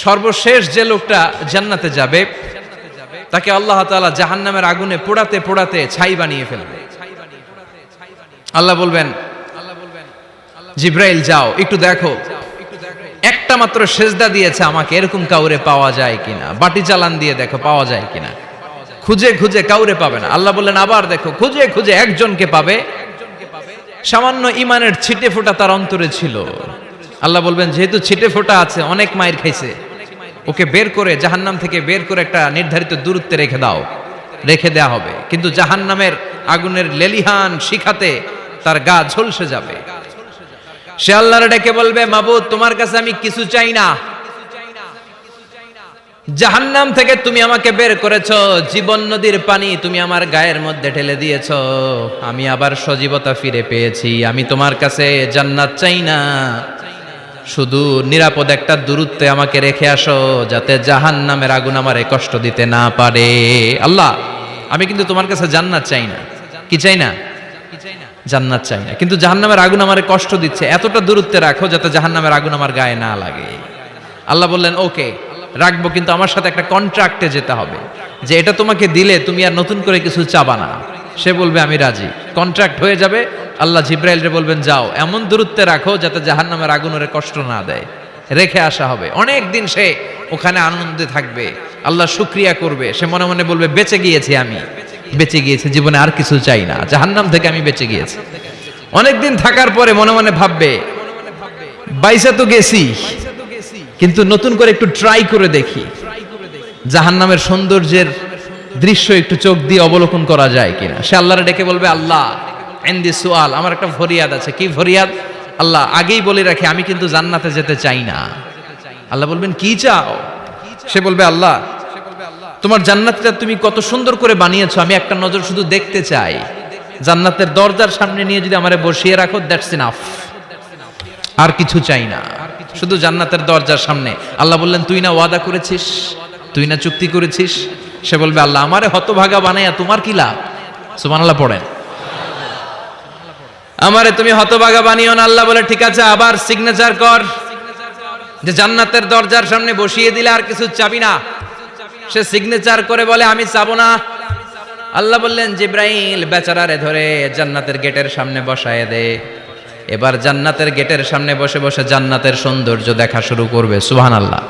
সর্বশেষ যে লোকটা জান্নাতে যাবে তাকে আল্লাহ তাআলা জাহান্নামের আগুনে পোড়াতে পোড়াতে ছাই বানিয়ে ফেলবে। আল্লাহ বলবেন, জিব্রাইল যাও একটু দেখো, একটা মাত্র সেজদা দিয়েছে আমাকে, এরকম কাউরে পাওয়া যায় কিনা। বাটি চালান দিয়ে দেখো পাওয়া যায় কিনা। খুঁজে খুঁজে কাউরে পাবে না। আল্লাহ বললেন আবার দেখো, খুঁজে খুঁজে একজনকে পাবে, সামান্য ইমানের ছিটে ফোঁটা তার অন্তরে ছিল। আল্লাহ বলবেন যেহেতু ছিটে ফোঁটা আছে, অনেক মায়ের খাইছে, ওকে বের করে জাহান্নাম থেকে বের করে একটা নির্ধারিত দূরত্বে রেখে দাও। রেখে দেয়া হবে, কিন্তু জাহান্নামের আগুনের লেলিহান শিখাতে তার গা ঝলসে যাবে। সে আল্লাহর ডেকে বলবে, মাবুদ তোমার কাছে আমি কিছু চাই না, জাহান্নাম থেকে তুমি আমাকে বের করেছো, জীবন নদীর পানি তুমি আমার গায়ের মধ্যে ঢেলে দিয়েছো, আমি আবার সজীবতা ফিরে পেয়েছি। আমি তোমার কাছে জান্নাত চাই না, শুধু নিরাপদ একটা দূরত্বে আমাকে রেখে আসো, যাতে জাহান্নামের আগুন আমারে কষ্ট দিতে না পারে। আল্লাহ আমি কিন্তু তোমার কাছে জান্নাত চাই না। কি চাই না? জান্নাত চাই না, কিন্তু জাহান্নামের আগুন আমারে কষ্ট দিচ্ছে, এতটা দূরত্বে রাখো যাতে জাহান্নামের আগুন আমার গায়ে না লাগে। আল্লাহ বললেন ওকে রাখবো, কিন্তু আমার সাথে একটা কন্ট্রাক্টে যেতে হবে, যে এটা তোমাকে দিলে তুমি আর নতুন করে কিছু চাবা না। সে বলবে আমি রাজি, কন্ট্রাক্ট হয়ে যাবে। আল্লাহ জিব্রাইলরে বলবেন যাও এমন দূরত্বে রাখো যাতে জাহান্নামের আগুন ওরে কষ্ট না দেয়। রেখে আসা হবে, অনেক দিন সে ওখানে আনন্দে থাকবে, আল্লাহ শুকরিয়া করবে। সে মনে মনে বলবে বেঁচে গিয়েছি, আমি বেঁচে গিয়েছি, জীবনে আর কিছু চাই না, জাহান্নাম থেকে আমি বেঁচে গিয়েছি। অনেকদিন থাকার পরে মনে মনে ভাববে বাইসা তো গেছি, কিন্তু নতুন করে একটু ট্রাই করে দেখি, জাহান্নামের সৌন্দর্যের দৃশ্য একটু চোখ দিয়ে অবলোকন করা যায় কিনা। সে আল্লাহরে ডেকে বলবে আল্লাহ ইনদি সুআল, আমার একটা ফরিয়াদ আছে। কি ফরিয়াদ? আল্লাহ আগেই বলে রাখি আমি কিন্তু জান্নাতে যেতে চাই না। আল্লাহ বলবেন কি চাও? সে বলবে আল্লাহ তোমার জান্নাতটা তুমি কত সুন্দর করে বানিয়েছো, আমি একটা নজর শুধু দেখতে চাই। জান্নাতের দরজার সামনে নিয়ে যদি আমারে বসিয়ে রাখো, দ্যাটস ইনাফ, আর কিছু চাই না, শুধু জান্নাতের দরজার সামনে। আল্লাহ বললেন তুই না ওয়াদা করেছিস, তুই না চুক্তি করেছিস। সে বলবে আল্লাহ আমারে হতভাগা বানাইয়া তোমার কি লাভ? সুবহানাল্লাহ পড়েন। আমারে তুমি হতভাগা বানিও না। আল্লাহ বলে ঠিক আছে, আবার সিগনেচার কর যে জান্নাতের দরজার সামনে বসিয়ে দিলে আর কিছু চাবি না। সে সিগনেচার করে বলে আমি চাবো না। আল্লাহ বললেন জিব্রাইল বেচারারে ধরে জান্নাতের গেটের সামনে বসায় দে। এবার জান্নাতের গেটের সামনে বসে বসে জান্নাতের সৌন্দর্য দেখা শুরু করবে। সুবহানাল্লাহ।